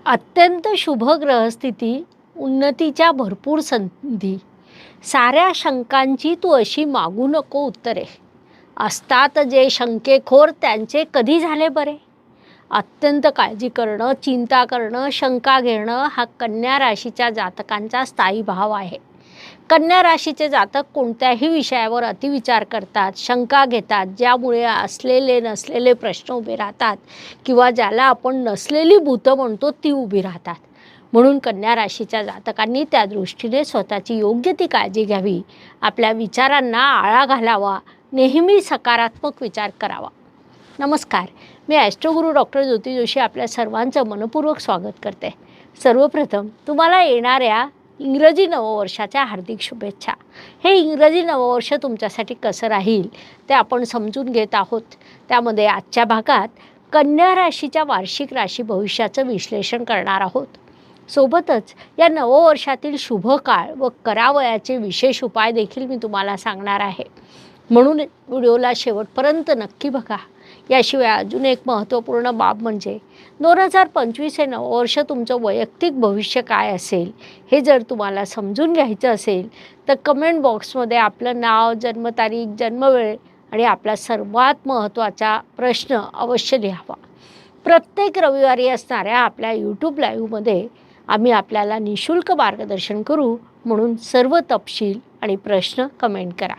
अत्यंत शुभ ग्रहस्थिती, उन्नतीच्या भरपूर संधी, साऱ्या शंकांची तू अशी मागू नको उत्तरे. असतात जे शंकेखोर त्यांचे कधी झाले बरे. अत्यंत काळजी करणं, चिंता करणं, शंका घेणं हा कन्या राशीच्या जातकांचा स्थायी भाव आहे. कन्या राशीचे जातक कोणत्याही विषयावर अतिविचार करतात, शंका घेतात, ज्यामुळे असलेले नसलेले प्रश्न उभे राहतात किंवा ज्याला आपण नसलेली भूतं म्हणतो ती उभी राहतात. म्हणून कन्या राशीच्या जातकांनी त्या दृष्टीने स्वतःची योग्य ती काळजी घ्यावी, आपल्या विचारांना आळा घालावा, नेहमी सकारात्मक विचार करावा. नमस्कार, मी ॲस्ट्रोगुरू डॉक्टर ज्योती जोशी आपल्या सर्वांचं मनपूर्वक स्वागत करते. सर्वप्रथम तुम्हाला येणाऱ्या इंग्रजी नववर्षाच्या हार्दिक शुभेच्छा. हे इंग्रजी नववर्ष तुमच्यासाठी कसं राहील ते आपण समजून घेत आहोत. त्यामध्ये आजच्या भागात कन्या राशीच्या वार्षिक राशी भविष्याचं विश्लेषण करणार आहोत. सोबतच या नववर्षातील शुभ काळ व करावयाचे विशेष उपाय देखील मी तुम्हाला सांगणार आहे. म्हणून व्हिडिओला शेवटपर्यंत नक्की बघा. याशिवाय अजून एक महत्त्वपूर्ण बाब म्हणजे 2025 हे नववर्ष तुमचं वैयक्तिक भविष्य काय असेल हे जर तुम्हाला समजून घ्यायचं असेल तर कमेंट बॉक्समध्ये आपलं नाव, जन्मतारीख, जन्मवेळ आणि आपला सर्वात महत्त्वाचा प्रश्न अवश्य लिहावा. प्रत्येक रविवारी असणाऱ्या आपल्या यूट्यूब लाईव्हमध्ये आम्ही आपल्याला निशुल्क मार्गदर्शन करू, म्हणून सर्व तपशील आणि प्रश्न कमेंट करा.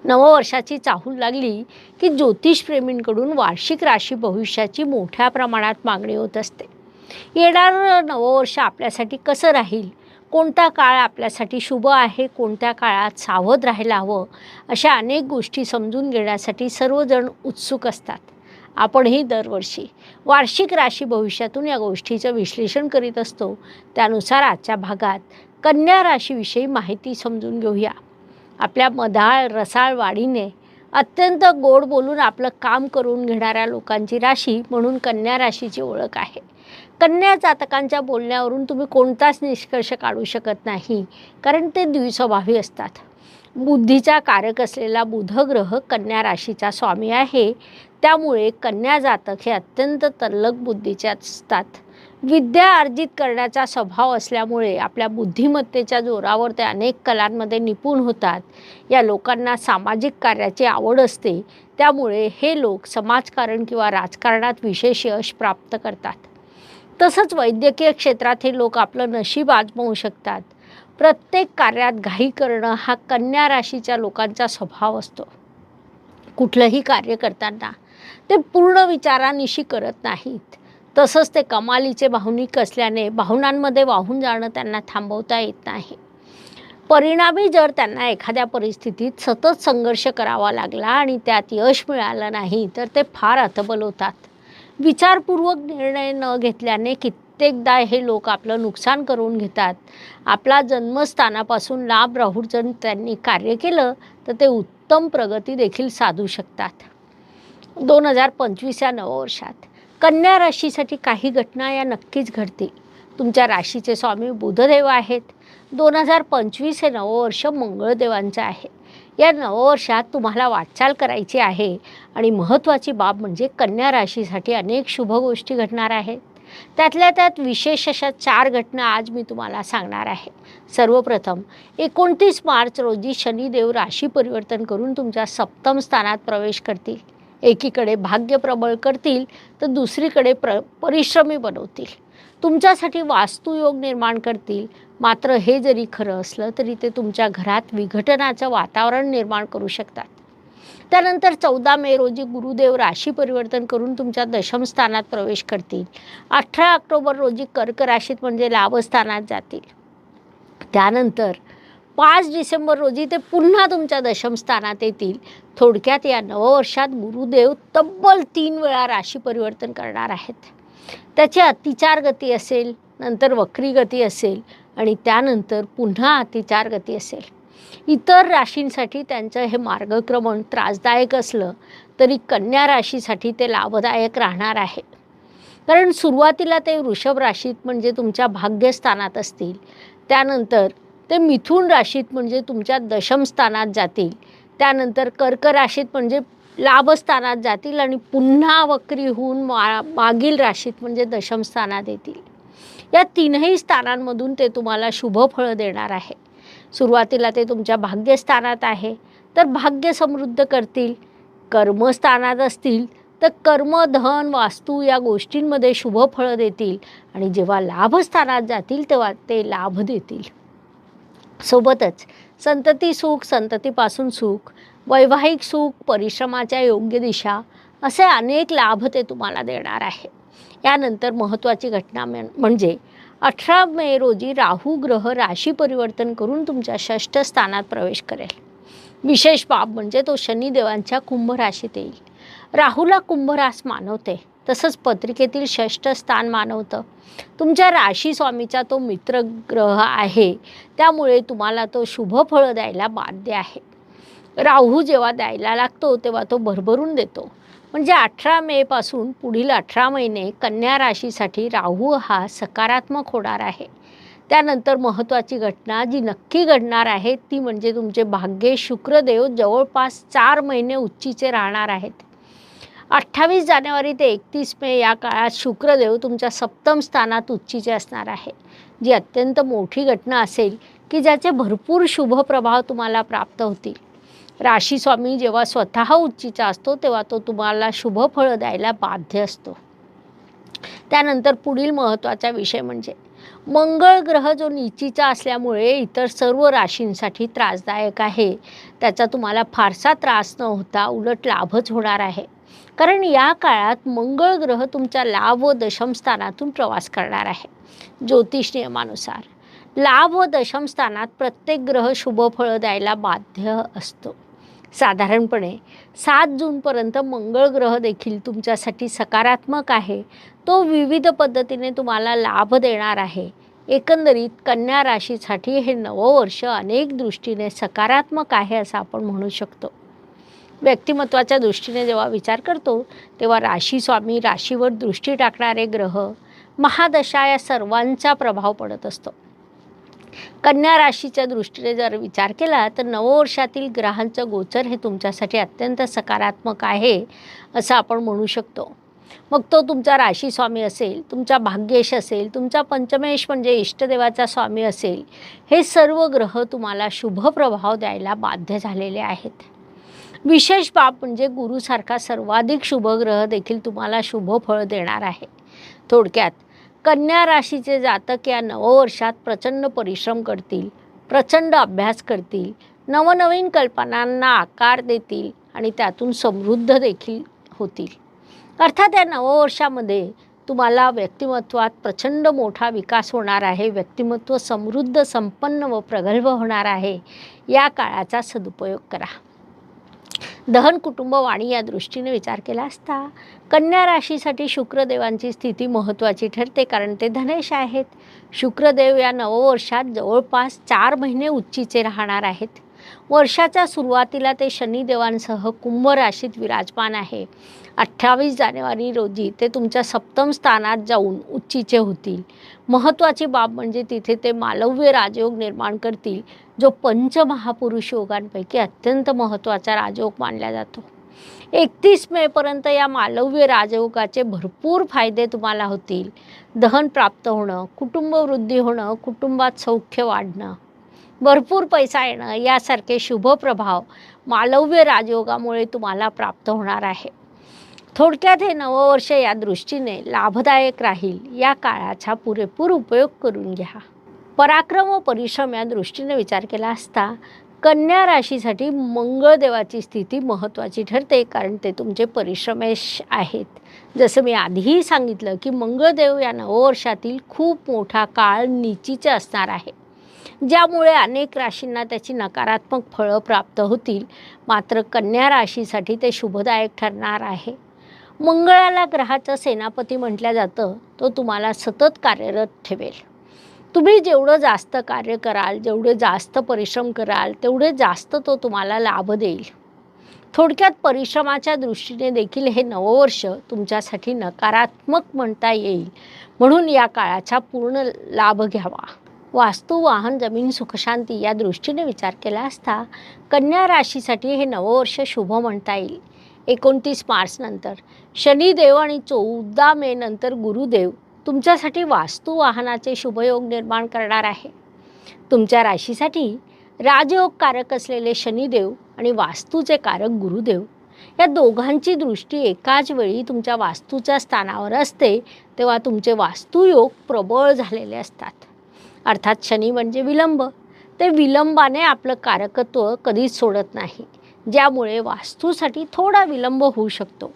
नववर्षाची चाहूल लागली की ज्योतिषप्रेमींकडून वार्षिक राशी भविष्याची मोठ्या प्रमाणात मागणी होत असते. येणारं नववर्ष आपल्यासाठी कसं राहील, कोणता काळ आपल्यासाठी शुभ आहे, कोणत्या काळात सावध राहायला हवं, अशा अनेक गोष्टी समजून घेण्यासाठी सर्वजण उत्सुक असतात. आपणही दरवर्षी वार्षिक राशी भविष्यातून या गोष्टीचं विश्लेषण करीत असतो. त्यानुसार आजच्या भागात कन्या राशीविषयी माहिती समजून घेऊया. आपल्या मधाळ रसाळ वाढीने अत्यंत गोड बोलून आपलं काम करून घेणाऱ्या लोकांची राशी म्हणून कन्या राशीची ओळख आहे. कन्या जातकांच्या बोलण्यावरून तुम्ही कोणताच निष्कर्ष काढू शकत नाही, कारण ते द्विस्वभावी असतात. बुद्धीचा कारक असलेला बुध ग्रह कन्या राशीचा स्वामी आहे. त्यामुळे कन्या जातक हे अत्यंत तल्लख बुद्धीचे असतात. विद्या अर्जित करण्याचा स्वभाव असल्यामुळे आपल्या बुद्धिमत्तेच्या जोरावर ते अनेक कलांमध्ये निपुण होतात. या लोकांना सामाजिक कार्याची आवड असते. त्यामुळे हे लोक समाजकारण किंवा राजकारणात विशेष यश प्राप्त करतात. तसंच वैद्यकीय क्षेत्रात हे लोक आपलं नशीब आजमावू शकतात. प्रत्येक कार्यात घाई करणं हा कन्या राशीच्या लोकांचा स्वभाव असतो. कुठलंही कार्य करताना ते पूर्ण विचारानिशी करत नाहीत. तसंच ते कमालीचे भावनिक असल्याने भावनांमध्ये वाहून जाणं त्यांना थांबवता येत नाही. परिणामी जर त्यांना एखाद्या परिस्थितीत सतत संघर्ष करावा लागला आणि त्यात यश मिळालं नाही तर ते फार हतबल होतात. विचारपूर्वक निर्णय न घेतल्याने कित्येकदा हे लोक आपलं नुकसान करून घेतात. आपला जन्मस्थानापासून लांब राहून जर त्यांनी कार्य केलं तर ते उत्तम प्रगती देखील साधू शकतात. 2025 या नववर्षात कन्या राशीसाठी काही घटना या नक्कीच घडतील. तुमच्या राशीचे स्वामी बुधदेव आहेत. 2025 हे नववर्ष मंगळदेवांचं आहे. या नववर्षात तुम्हाला वाटचाल करायची आहे आणि महत्त्वाची बाब म्हणजे कन्या राशीसाठी अनेक शुभ गोष्टी घडणार आहेत. त्यातल्या त्यात विशेष अशा 4 घटना आज मी तुम्हाला सांगणार आहे. सर्वप्रथम 29 मार्च रोजी शनिदेव राशी परिवर्तन करून तुमच्या सप्तम स्थानात प्रवेश करतील. एकीकडे भाग्य प्रबळ करतील तर दुसरीकडे परिश्रमी बनवतील. तुमच्यासाठी वास्तुयोग निर्माण करतील. मात्र हे जरी खरं असलं तरी ते तुमच्या घरात विघटनाचं वातावरण निर्माण करू शकतात. त्यानंतर 14 मे रोजी गुरुदेव राशी परिवर्तन करून तुमच्या दशम स्थानात प्रवेश करतील. 18 ऑक्टोबर रोजी कर्क राशीत म्हणजे लाभस्थानात जातील. त्यानंतर 5 डिसेंबर रोजी ते पुन्हा तुमच्या दशम स्थानात येतील. थोडक्यात या नववर्षात गुरुदेव तब्बल 3 वेळा राशी परिवर्तन करणार आहेत. त्याची अतिचार गती असेल, नंतर वक्री गती असेल आणि त्यानंतर पुन्हा अतिचार गती असेल. इतर राशींसाठी त्यांचं हे मार्गक्रमण त्रासदायक असलं तरी कन्या राशीसाठी ते लाभदायक राहणार आहे. कारण सुरुवातीला ते वृषभ राशीत म्हणजे तुमच्या भाग्यस्थानात असतील. त्यानंतर ते मिथुन राशीत म्हणजे तुमच्या दशम स्थानात जातील. त्यानंतर कर्क राशीत म्हणजे लाभस्थानात जातील आणि पुन्हा वक्री होऊन मागील राशीत म्हणजे दशम स्थानात येतील. या तीनही स्थानांमधून ते तुम्हाला शुभ फळं देणार आहे. सुरुवातीला ते तुमच्या भाग्यस्थानात आहे तर भाग्य समृद्ध करतील. कर्मस्थानात असतील तर कर्म, धन, वास्तू या गोष्टींमध्ये शुभ फळं देतील आणि जेव्हा लाभस्थानात जातील तेव्हा ते लाभ देतील. सोबतच संतती सुख, संततीपासून सुख, वैवाहिक सुख, परिश्रमाच्या योग्य दिशा असे अनेक लाभ ते तुम्हाला देणार आहे. यानंतर महत्त्वाची घटना म्हणजे 18 मे रोजी राहू ग्रह राशी परिवर्तन करून तुमच्या षष्ठ स्थानात प्रवेश करेल. विशेष बाब म्हणजे तो शनिदेवांच्या कुंभ राशीत येईल. राहूला कुंभ रास मानवते, तसंच पत्रिकेतील षष्ठ स्थान मानवतं. तुमच्या राशी स्वामीचा तो मित्र ग्रह आहे, त्यामुळे तुम्हाला तो शुभ फळ द्यायला बाध्य आहे. राहू जेव्हा द्यायला लागतो तेव्हा तो भरभरून देतो. म्हणजे 18 मे पासून पुढील 18 महिने कन्या राशीसाठी राहू हा सकारात्मक होणार आहे. त्यानंतर महत्त्वाची घटना जी नक्की घडणार आहे ती म्हणजे तुमचे भाग्य शुक्रदेव जवळपास 4 महिने उच्चीचे राहणार आहेत. 28 जानेवारी ते 31 मे या काळात शुक्रदेव तुमच्या सप्तम स्थानात उच्चीचे असणार आहे, जी अत्यंत मोठी घटना असेल की ज्याचे भरपूर शुभ प्रभाव तुम्हाला प्राप्त होतील. राशी स्वामी जेव्हा स्वतः उच्चीचा असतो तेव्हा तो तुम्हाला शुभ फळ द्यायला बाध्य असतो. त्यानंतर पुढील महत्त्वाचा विषय म्हणजे मंगळ ग्रह जो नीचीचा असल्यामुळे इतर सर्व राशींसाठी त्रासदायक आहे. त्याचा तुम्हाला फारसा त्रास न होता उलट लाभच होणार आहे. कारण या काळात मंगळ ग्रह तुमच्या लाभ व दशम स्थानातून प्रवास करणार आहे. ज्योतिष नियमानुसार लाभ व दशम स्थानात प्रत्येक ग्रह शुभ फळं द्यायला बाध्य असतो. साधारणपणे 7 जूनपर्यंत मंगळ ग्रह देखील तुमच्यासाठी सकारात्मक आहे. तो विविध पद्धतीने तुम्हाला लाभ देणार आहे. एकंदरीत कन्या राशीसाठी हे नववर्ष अनेक दृष्टीने सकारात्मक आहे असं आपण म्हणू शकतो. व्यक्तिमत्वाच्या दृष्टीने जेव्हा विचार करतो तेव्हा राशी स्वामी, राशीवर दृष्टी टाकणारे ग्रह, महादशा या सर्वांचा प्रभाव पडत असतो. कन्या राशीच्या दृष्टीने जर विचार केला तर नववर्षातील ग्रहांचं गोचर हे तुमच्यासाठी अत्यंत सकारात्मक आहे असं आपण म्हणू शकतो. मग तो तुमचा राशी स्वामी असेल, तुमचा भाग्येश असेल, तुमचा पंचमेश म्हणजे इष्टदेवाचा स्वामी असेल, हे सर्व ग्रह तुम्हाला शुभ प्रभाव द्यायला बाध्य झालेले आहेत. विशेष बाब म्हणजे गुरुसारखा सर्वाधिक शुभ ग्रह देखील तुम्हाला शुभ फळ देणार आहे. थोडक्यात कन्या राशीचे जातक या नववर्षात प्रचंड परिश्रम करतील, प्रचंड अभ्यास करतील, नवनवीन कल्पनांना आकार देतील आणि त्यातून समृद्ध देखील होतील. अर्थात या नववर्षामध्ये तुम्हाला व्यक्तिमत्वात प्रचंड मोठा विकास होणार आहे. व्यक्तिमत्व समृद्ध, संपन्न व प्रगल्भ होणार आहे. या काळाचा सदुपयोग करा. दहन, कुटुंब, वाणी या दृष्टीने विचार केला असता कन्या राशीसाठी शुक्रदेवांची स्थिती महत्त्वाची ठरते, कारण ते धनेश आहेत. शुक्रदेव या नववर्षात जवळपास 4 महिने उच्चीचे राहणार आहेत. वर्षाच्या सुरुवातीला ते शनिदेवांसह कुंभ राशीत विराजमान आहे. 28 जानेवारी रोजी ते तुमच्या सप्तम स्थानात जाऊन उच्चीचे होतील. महत्त्वाची बाब म्हणजे तिथे ते मालव्य राजयोग निर्माण करतील, जो पंचमहापुरुष योगांपैकी अत्यंत महत्त्वाचा राजयोग मानला जातो. 31 मेपर्यंत या मालव्य राजयोगाचे भरपूर फायदे तुम्हाला होतील. दहन प्राप्त होणं, कुटुंब वृद्धी होणं, कुटुंबात सौख्य वाढणं, भरपूर पैसा येणं यासारखे शुभ प्रभाव मालव्य राजयोगामुळे तुम्हाला प्राप्त होणार आहे. थोडक्यात हे नववर्ष या दृष्टीने लाभदायक राहील. या काळाचा पुरेपूर उपयोग करून घ्या. पराक्रम व परिश्रम या दृष्टीने विचार केला असता कन्या राशीसाठी मंगळदेवाची स्थिती महत्त्वाची ठरते, कारण ते तुमचे परिश्रमेश आहेत. जसं मी आधीही सांगितलं की मंगळदेव या नववर्षातील खूप मोठा काळ नीचीचे असणार आहे, ज्यामुळे अनेक राशींना त्याची नकारात्मक फळं प्राप्त होतील. मात्र कन्या राशीसाठी ते शुभदायक ठरणार आहे. मंगळाला ग्रहाचा सेनापती म्हटलं जातं. तो तुम्हाला सतत कार्यरत ठेवेल. तुम्ही जेवढं जास्त कार्य कराल, जेवढे जास्त परिश्रम कराल, तेवढे जास्त तो तुम्हाला लाभ देईल. थोडक्यात परिश्रमाच्या दृष्टीने देखील हे नववर्ष तुमच्यासाठी नकारात्मक म्हणता येईल. म्हणून या काळाचा पूर्ण लाभ घ्यावा. वास्तू, वाहन, जमीन, सुखशांती या दृष्टीने विचार केला असता कन्या राशीसाठी हे नववर्ष शुभ म्हणता येईल. 29 मार्च नंतर शनिदेव आणि 14 मे नंतर गुरुदेव तुमच्यासाठी वास्तू वाहनाचे शुभयोग निर्माण करणार आहे. तुमच्या राशीसाठी राजयोग कारक असलेले शनिदेव आणि वास्तूचे कारक गुरुदेव या दोघांची दृष्टी एकाच वेळी तुमच्या वास्तूच्या स्थानावर असते, तेव्हा तुमचे वास्तुयोग प्रबळ झालेले असतात. अर्थात शनी म्हणजे विलंब. ते विलंबाने आपलं कारकत्व कधीच सोडत नाही, ज्यामुळे वास्तूसाठी थोडा विलंब होऊ शकतो.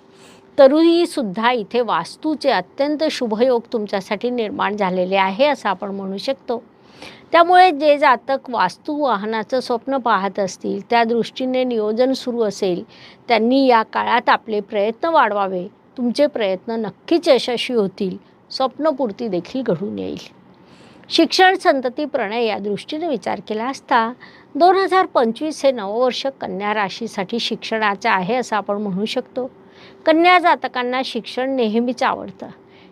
तरीही सुद्धा इथे वास्तूचे अत्यंत शुभयोग तुमच्यासाठी निर्माण झालेले आहे असं आपण म्हणू शकतो. त्यामुळे जे जातक वास्तू वाहनाचं स्वप्न पाहत असतील, त्या दृष्टीने नियोजन सुरू असेल, त्यांनी या काळात आपले प्रयत्न वाढवावे. तुमचे प्रयत्न नक्कीच यशस्वी होतील. स्वप्नपूर्ती देखील घडून येईल. शिक्षण, संतती, प्रणय या दृष्टीने विचार केला असता 2025 हे नववर्ष कन्या राशीसाठी शिक्षणाचे आहे असं आपण म्हणू शकतो. कन्या जातकांना शिक्षण नेहमीच आवडतं.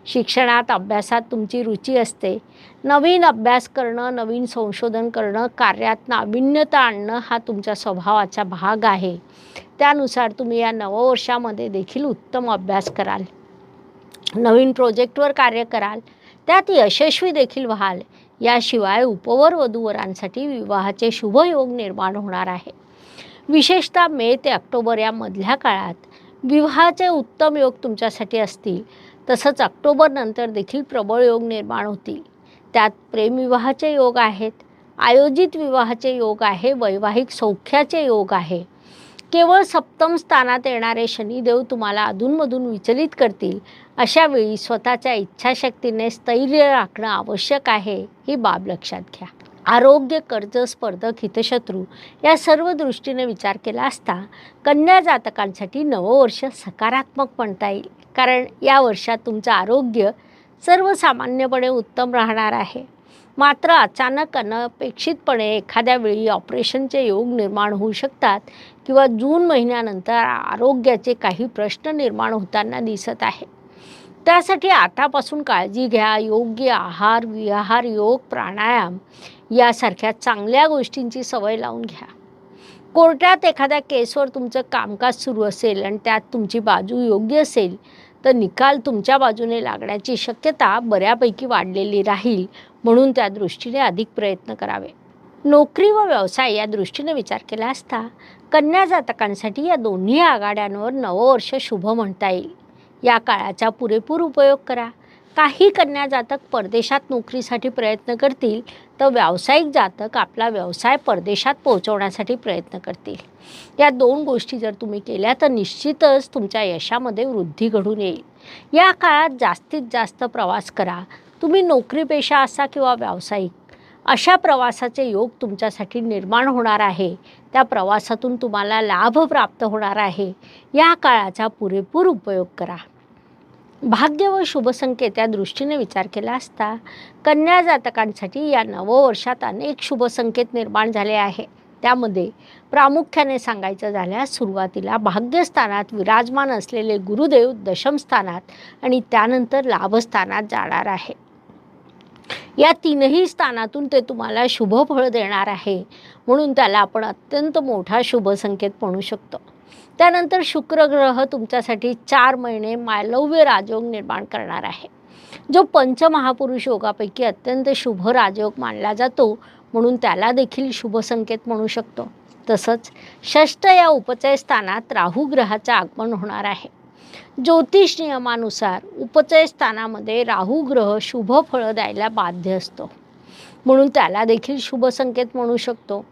शिक्षणात, अभ्यासात तुमची रुची असते. नवीन अभ्यास करणं, नवीन संशोधन करणं, कार्यात नाविन्यता आणणं हा तुमच्या स्वभावाचा भाग आहे. त्यानुसार तुम्ही या नववर्षामध्ये देखील उत्तम अभ्यास कराल, नवीन प्रोजेक्टवर कार्य कराल, त्यात यशस्वी देखील व्हाल. याशिवाय उपवर वधूवरांसाठी विवाहाचे शुभयोग निर्माण होणार आहे. विशेषतः मे ते ऑक्टोबर या मधल्या काळात विवाहाचे उत्तम योग तुमच्यासाठी असतील. तसंच ऑक्टोबर नंतर देखील प्रबळ योग निर्माण होतील. त्यात प्रेमविवाहाचे योग आहेत, आयोजित विवाहाचे योग आहे, वैवाहिक सौख्याचे योग आहे. केवळ सप्तम स्थानात येणारे शनिदेव तुम्हाला अधूनमधून विचलित करतील. अशा वेळी स्वतःच्या इच्छाशक्तीने स्थैर्य राखणं आवश्यक आहे, ही बाब लक्षात घ्या. आरोग्य, कर्ज, स्पर्धक, हितशत्रू या सर्व दृष्टीने विचार केला असता कन्या जातकांसाठी नववर्ष सकारात्मक म्हणता येईल. कारण या वर्षात तुमचं आरोग्य सर्वसामान्यपणे उत्तम राहणार आहे. मात्र अचानक अनपेक्षितपणे एखाद्या वेळी ऑपरेशनचे योग निर्माण होऊ शकतात किंवा जून महिन्यानंतर आरोग्याचे काही प्रश्न निर्माण होताना दिसत आहे. त्यासाठी आतापासून काळजी घ्या. योग्य आहार, विहार, योग, प्राणायाम यासारख्या चांगल्या गोष्टींची सवय लावून घ्या. कोर्टात एखाद्या केसवर तुमचं कामकाज सुरू असेल आणि त्यात तुमची बाजू योग्य असेल तर निकाल तुमच्या बाजूने लागण्याची शक्यता बऱ्यापैकी वाढलेली राहील. म्हणून त्या दृष्टीने अधिक प्रयत्न करावे. नोकरी व व्यवसाय या दृष्टीने विचार केला असता कन्या जातकांसाठी या दोन्ही आघाड्यांवर नववर्ष शुभ म्हणता येईल. या काळाचा पुरेपूर उपयोग करा. काही कन्या जातक परदेशात नोकरीसाठी प्रयत्न करतील, तर व्यावसायिक जातक आपला व्यवसाय परदेशात पोहोचवण्यासाठी प्रयत्न करतील. या दोन गोष्टी जर तुम्ही केल्या तर निश्चितच तुमच्या यशामध्ये वृद्धी घडून येईल. या काळात जास्तीत जास्त प्रवास करा. तुम्ही नोकरीपेशा असा किंवा व्यावसायिक, अशा प्रवासाचे योग तुमच्यासाठी निर्माण होणार आहे. त्या प्रवासातून तुम्हाला लाभ प्राप्त होणार आहे. या काळाचा पुरेपूर उपयोग करा. भाग्य व शुभसंकेत या दृष्टीने विचार केला असता कन्या जातकांसाठी या नववर्षात अनेक शुभसंकेत निर्माण झाले आहे. त्यामध्ये प्रामुख्याने सांगायचं झाल्यास सुरुवातीला भाग्यस्थानात विराजमान असलेले गुरुदेव दशम स्थानात आणि त्यानंतर लाभस्थानात जाणार आहे. या तीनही स्थानातून ते तुम्हाला शुभ फळ देणार आहे, म्हणून त्याला आपण अत्यंत मोठा शुभसंकेत म्हणू शकतो. त्यानंतर शुक्र ग्रह तुमच्यासाठी 4 महिने मालव्य राजयोग निर्माण करणार आहे, जो पंचमहापुरुष योगापैकी अत्यंत शुभ राजयोग मानला जातो, म्हणून त्याला देखील शुभसंकेत म्हणू शकतो. तसंच षष्ठ या उपचय स्थानात राहू ग्रहाचे आगमन होणार आहे. ज्योतिष नियमानुसार उपचय स्थानामध्ये राहू ग्रह शुभ फळं द्यायला बाध्य असतो, म्हणून त्याला देखील शुभसंकेत म्हणू शकतो.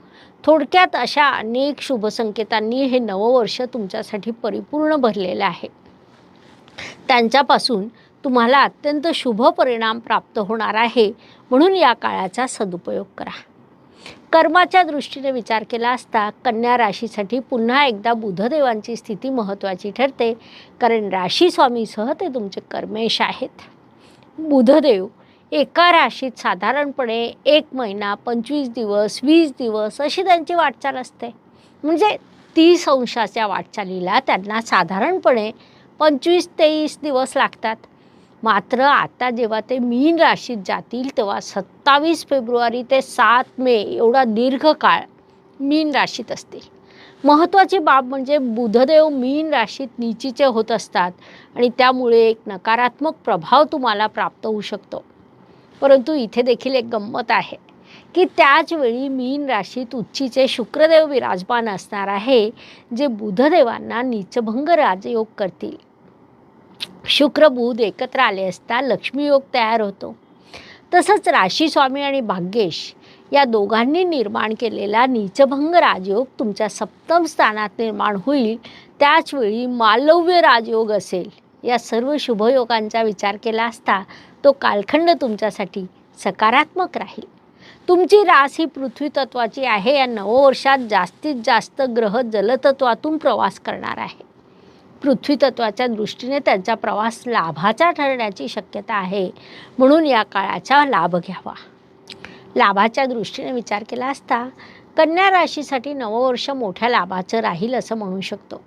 थोडक्यात अशा अनेक शुभसंकेतांनी हे नववर्ष तुमच्यासाठी परिपूर्ण भरलेलं आहे. त्यांच्यापासून तुम्हाला अत्यंत शुभ परिणाम प्राप्त होणार आहे, म्हणून या काळाचा सदुपयोग करा. कर्माच्या दृष्टीने विचार केला असता कन्या राशीसाठी पुन्हा एकदा बुधदेवांची स्थिती महत्त्वाची ठरते, कारण राशीस्वामीसह ते तुमचे कर्मेश आहेत. बुधदेव एका राशीत साधारणपणे 1 महिना, 25 दिवस, 20 दिवस अशी त्यांची वाटचाल असते. म्हणजे 30 अंशाच्या वाटचालीला त्यांना साधारणपणे 25-23 दिवस लागतात. मात्र आता जेव्हा ते मीन राशीत जातील तेव्हा 27 फेब्रुवारी ते 7 मे एवढा दीर्घ काळ मीन राशीत असतील. महत्त्वाची बाब म्हणजे बुधदेव मीन राशीत नीचीचे होत असतात आणि त्यामुळे एक नकारात्मक प्रभाव तुम्हाला प्राप्त होऊ शकतो. परंतु इथे देखील एक गंमत आहे की त्याच वेळी मीन राशीत उच्चीचे शुक्रदेव विराजमान असणार आहे, जे बुधदेवांना नीचभंग राजयोग करतील. शुक्र बुध एकत्र आले असता लक्ष्मी योग तयार होतो. तसंच राशी स्वामी आणि भाग्येश या दोघांनी निर्माण केलेला नीचभंग राजयोग तुमच्या सप्तम स्थानात निर्माण होईल. त्याच वेळी मालव्य राजयोग असेल. या सर्व शुभयोगांचा विचार केला असता तो कालखंड तुमच्यासाठी सकारात्मक राहील. तुमची रास ही पृथ्वी तत्वाची आहे. या नववर्षात जास्तीत जास्त ग्रह जलतत्वातून प्रवास करणार आहे. पृथ्वी तत्वाच्या दृष्टीने त्यांचा प्रवास लाभाचा ठरण्याची शक्यता आहे, म्हणून या काळाचा लाभ घ्यावा. लाभाच्या दृष्टीने विचार केला असता कन्या राशीसाठी नववर्ष मोठ्या लाभाचं राहील असं म्हणू शकतो.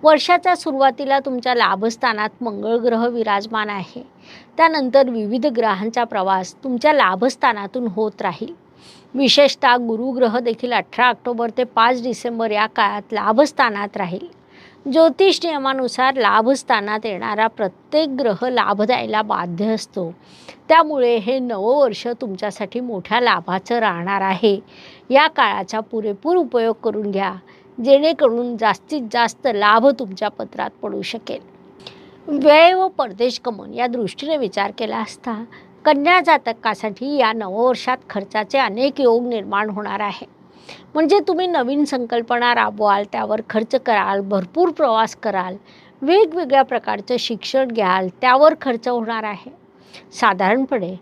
वर्षाच्या सुरुवातीला तुमच्या लाभस्थानात मंगळ ग्रह विराजमान आहे. त्यानंतर विविध ग्रहांचा प्रवास तुमच्या लाभस्थानातून होत राहील. विशेषतः गुरुग्रह देखील 18 ऑक्टोबर ते 5 डिसेंबर या काळात लाभस्थानात राहील. ज्योतिष नियमानुसार लाभस्थानात येणारा प्रत्येक ग्रह लाभ द्यायला बाध्य असतो. त्यामुळे हे नववर्ष तुमच्यासाठी मोठ्या लाभाचं राहणार आहे. या काळाचा पुरेपूर उपयोग करून घ्या, जेणेकरून जास्तीत जास्त लाभ तुमच्या पत्रात पडू शकेल. व्यय व परदेश गमन या दृष्टीने विचार केला असता कन्या जातकासाठी या नववर्षात खर्चाचे अनेक योग निर्माण होणार आहे. म्हणजे तुम्ही नवीन संकल्पना राबवाल, त्यावर खर्च कराल, भरपूर प्रवास कराल, वेगवेगळ्या प्रकारचं शिक्षण घ्याल, त्यावर खर्च होणार आहे. साधारणपणे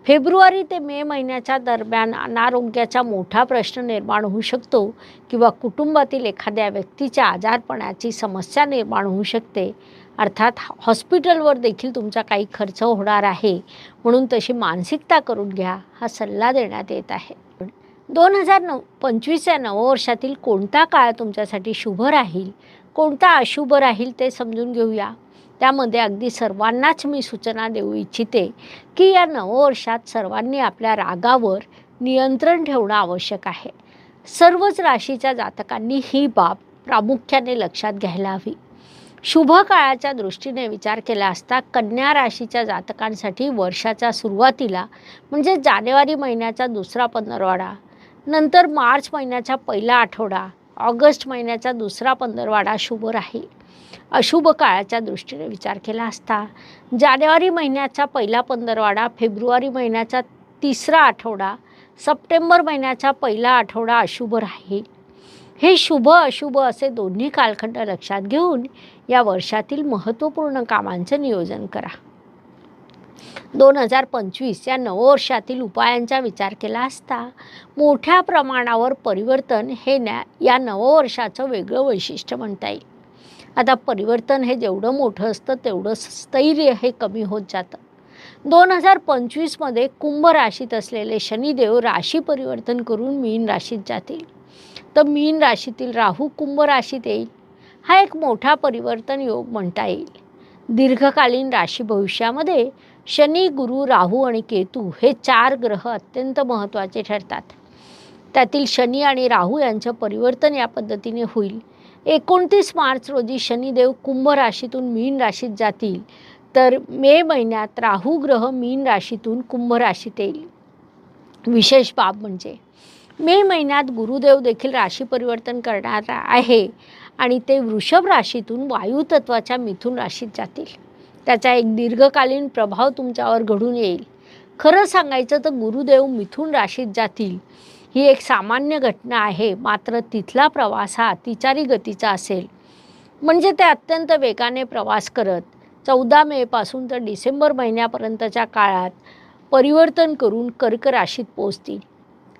फेब्रुवारी ते मे महिन्याच्या दरम्यान अनारोग्याचा मोठा प्रश्न निर्माण होऊ शकतो किंवा कुटुंबातील एखाद्या व्यक्तीच्या आजारपणाची समस्या निर्माण होऊ शकते. अर्थात हॉस्पिटलवर देखील तुमचा काही खर्च होणार आहे, म्हणून तशी मानसिकता करून घ्या, हा सल्ला देण्यात येत आहे. 2025 या नववर्षातील कोणता काळ तुमच्यासाठी शुभ राहील, कोणता अशुभ राहील ते समजून घेऊया. त्यामध्ये अगदी सर्वांनाच मी सूचना देऊ इच्छिते की या नववर्षात सर्वांनी आपल्या रागावर नियंत्रण ठेवणं आवश्यक आहे. सर्वच राशीच्या जातकांनी ही बाब प्रामुख्याने लक्षात घ्यायला हवी. शुभ काळाच्या दृष्टीने विचार केला असता कन्या राशीच्या जातकांसाठी वर्षाच्या सुरुवातीला म्हणजे जानेवारी महिन्याचा दुसरा पंधरवाडा, नंतर मार्च महिन्याचा पहिला आठवडा, ऑगस्ट महिन्याचा दुसरा पंधरवाडा शुभ राहील. अशुभ काळाच्या दृष्टीने विचार केला असता जानेवारी महिन्याचा पहिला पंधरवाडा, फेब्रुवारी महिन्याचा तिसरा आठवडा, सप्टेंबर महिन्याचा पहिला आठवडा अशुभ राहील. हे शुभ अशुभ असे दोन्ही कालखंड लक्षात घेऊन या वर्षातील महत्त्वपूर्ण कामांचं नियोजन करा. 2025 या नववर्षातील उपायांचा विचार केला असता मोठ्या प्रमाणावर परिवर्तन हे या नववर्षाचं वेगळं वैशिष्ट्य म्हणता येईल. आता परिवर्तन हे जेवढं मोठं असतं तेवढं स्थैर्य हे कमी होत जातं. 2025मध्ये कुंभ राशीत असलेले शनिदेव राशी परिवर्तन करून मीन राशीत जातील. तर मीन राशीतील राहू कुंभ राशीत येईल. हा एक मोठा परिवर्तन योग म्हणता येईल. दीर्घकालीन राशी भविष्यामध्ये शनी, गुरु, राहू आणि केतू हे 4 ग्रह अत्यंत महत्त्वाचे ठरतात. त्यातील शनी आणि राहू यांचं परिवर्तन या पद्धतीने होईल. 29 मार्च रोजी शनिदेव कुंभ राशीतून मीन राशीत जातील, तर मे महिन्यात राहू ग्रह मीन राशीतून कुंभ राशीत येईल. विशेष बाब म्हणजे मे महिन्यात गुरुदेव देखील राशी परिवर्तन करणार आहे आणि ते वृषभ राशीतून वायू तत्वाच्या मिथुन राशीत जातील. त्याचा एक दीर्घकालीन प्रभाव तुमच्यावर घडून येईल. खरं सांगायचं तर गुरुदेव मिथुन राशीत जातील ही एक सामान्य घटना आहे, मात्र तिथला प्रवास हा अतिचारी गतीचा असेल. म्हणजे ते अत्यंत वेगाने प्रवास करत 14 मेपासून तर डिसेंबर महिन्यापर्यंतच्या काळात परिवर्तन करून कर्क राशीत पोहोचतील.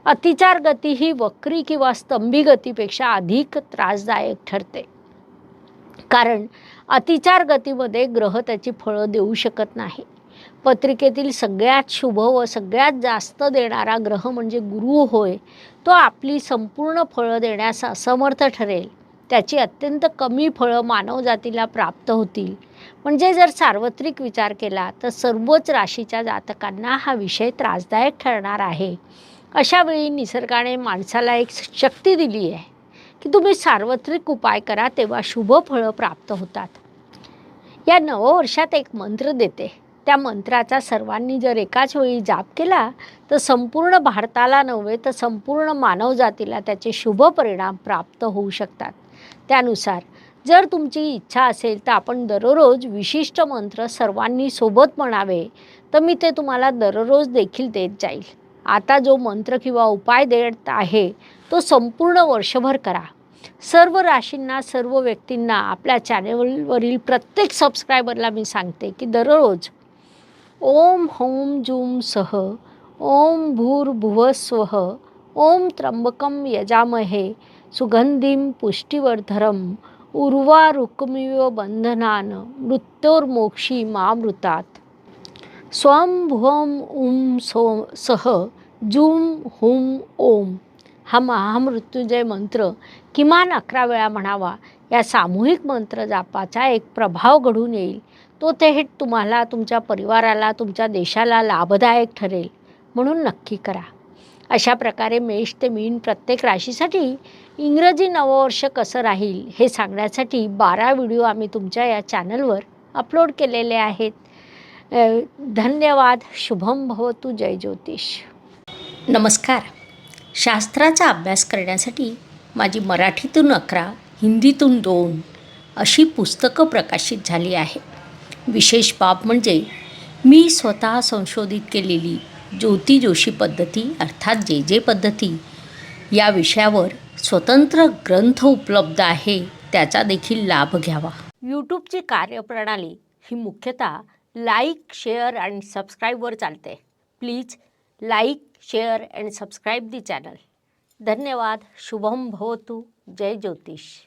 अतिचार गती ही वक्री किंवा स्तंभी गतीपेक्षा अधिक त्रासदायक ठरते, कारण अतिचार गतीमध्ये ग्रह त्याची फळं देऊ शकत नाही. पत्रिकेतील सगळ्यात शुभ व सगळ्यात जास्त देणारा ग्रह म्हणजे गुरु होय. तो आपली संपूर्ण फळं देण्यास असमर्थ ठरेल. त्याची अत्यंत कमी फळं मानवजातीला प्राप्त होतील. म्हणजे जर सार्वत्रिक विचार केला तर सर्वच राशीच्या जातकांना हा विषय त्रासदायक ठरणार आहे. अशा वेळी निसर्गाने माणसाला एक शक्ती दिली आहे की तुम्ही सार्वत्रिक उपाय करा, तेव्हा शुभ फळं प्राप्त होतात. या नववर्षात एक मंत्र देते. त्या मंत्राचा सर्वांनी जर एकाच वेळी जाप केला तर संपूर्ण भारताला नव्हे तर संपूर्ण मानवजातीला त्याचे शुभ परिणाम प्राप्त होऊ शकतात. त्यानुसार जर तुमची इच्छा असेल तर आपण दररोज विशिष्ट मंत्र सर्वांनी सोबत म्हणावे, तर मी ते तुम्हाला दररोज देखील देत जाईल. आता जो मंत्र किंवा उपाय देत आहे तो संपूर्ण वर्षभर करा. सर्व राशींना, सर्व व्यक्तींना, आपल्या चॅनेलवरील प्रत्येक सबस्क्रायबरला मी सांगते की दररोज ओम हौम जूम सह, ओम भूर्भुवः स्वः, ओम त्र्यंबकं यजामहे सुगंधिं पुष्टिवर्धनम् उर्वारुकमिव बंधनान मृत्योर्मोक्षी मामृतात. स्वं भुवं उं सह जूम हुम ओम हा महामृत्युंजय मंत्र किमान 11 वेळा म्हणावा. या सामूहिक मंत्र जापाचा एक प्रभाव घडून येईल. तो थेट तुम्हाला, तुमच्या परिवाराला, तुमच्या देशाला लाभदायक ठरेल. म्हणून नक्की करा. अशा प्रकारे मेष ते मीन प्रत्येक राशीसाठी इंग्रजी नववर्ष कसं राहील हे सांगण्यासाठी 12 व्हिडिओ आम्ही तुमच्या या चॅनलवर अपलोड केलेले आहेत. धन्यवाद. शुभम भवतु. जय ज्योतिष. नमस्कार. शास्त्राचा अभ्यास करण्यासाठी माझी मराठीतून 11, हिंदीतून 2 अशी पुस्तकं प्रकाशित झाली आहे. विशेष बाब म्हणजे मी स्वतः संशोधित केलेली ज्योती जोशी पद्धती अर्थात जे पद्धती या विषयावर स्वतंत्र ग्रंथ उपलब्ध आहे. त्याचा देखील लाभ घ्यावा. यूट्यूबची कार्यप्रणाली ही मुख्यतः लाईक, शेअर आणि सबस्क्राईबवर चालते. Please like, share and subscribe the channel. धन्यवाद. शुभम भवतु. जय ज्योतिष.